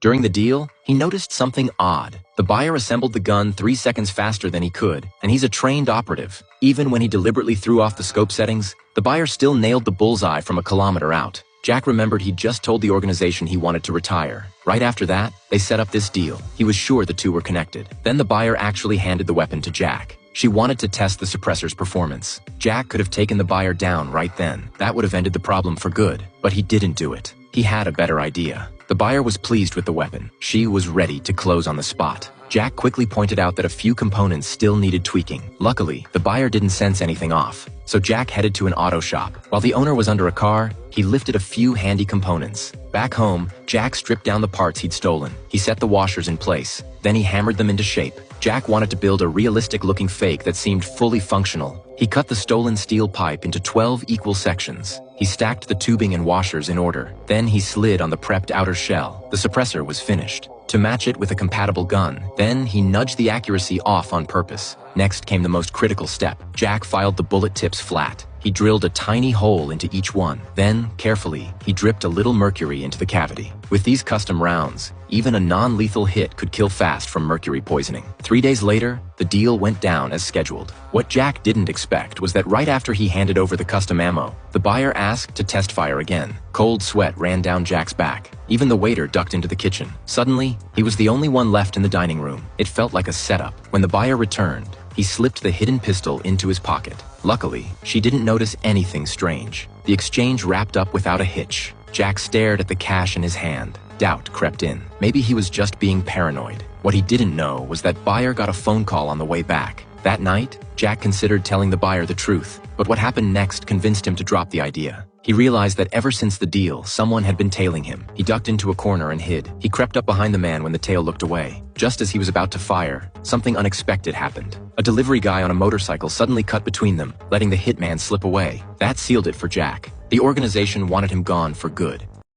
During the deal, he noticed something odd. The buyer assembled the gun 3 seconds faster than he could, and he's a trained operative. Even when he deliberately threw off the scope settings, the buyer still nailed the bullseye from a kilometer out. Jack remembered he'd just told the organization he wanted to retire. Right after that, they set up this deal. He was sure the two were connected. Then the buyer actually handed the weapon to Jack. She wanted to test the suppressor's performance. Jack could have taken the buyer down right then. That would have ended the problem for good. But he didn't do it. He had a better idea. The buyer was pleased with the weapon. She was ready to close on the spot. Jack quickly pointed out that a few components still needed tweaking. Luckily, the buyer didn't sense anything off. So Jack headed to an auto shop. While the owner was under a car, he lifted a few handy components. Back home, Jack stripped down the parts he'd stolen. He set the washers in place. Then he hammered them into shape. Jack wanted to build a realistic-looking fake that seemed fully functional. He cut the stolen steel pipe into 12 equal sections. He stacked the tubing and washers in order. Then he slid on the prepped outer shell. The suppressor was finished. To match it with a compatible gun, then he nudged the accuracy off on purpose. Next came the most critical step. Jack filed the bullet tips flat. He drilled a tiny hole into each one. Then, carefully, he dripped a little mercury into the cavity. With these custom rounds, even a non-lethal hit could kill fast from mercury poisoning. 3 days later, the deal went down as scheduled. What Jack didn't expect was that right after he handed over the custom ammo, the buyer asked to test fire again. Cold sweat ran down Jack's back. Even the waiter ducked into the kitchen. Suddenly, he was the only one left in the dining room. It felt like a setup. When the buyer returned, he slipped the hidden pistol into his pocket. Luckily, she didn't notice anything strange. The exchange wrapped up without a hitch. Jack stared at the cash in his hand. Doubt crept in. Maybe he was just being paranoid. What he didn't know was that buyer got a phone call on the way back. That night, Jack considered telling the buyer the truth, but what happened next convinced him to drop the idea. He realized that ever since the deal, someone had been tailing him. He ducked into a corner and hid. He crept up behind the man when the tail looked away. Just as he was about to fire, something unexpected happened. A delivery guy on a motorcycle suddenly cut between them, letting the hitman slip away. That sealed it for Jack. The organization wanted him gone for good.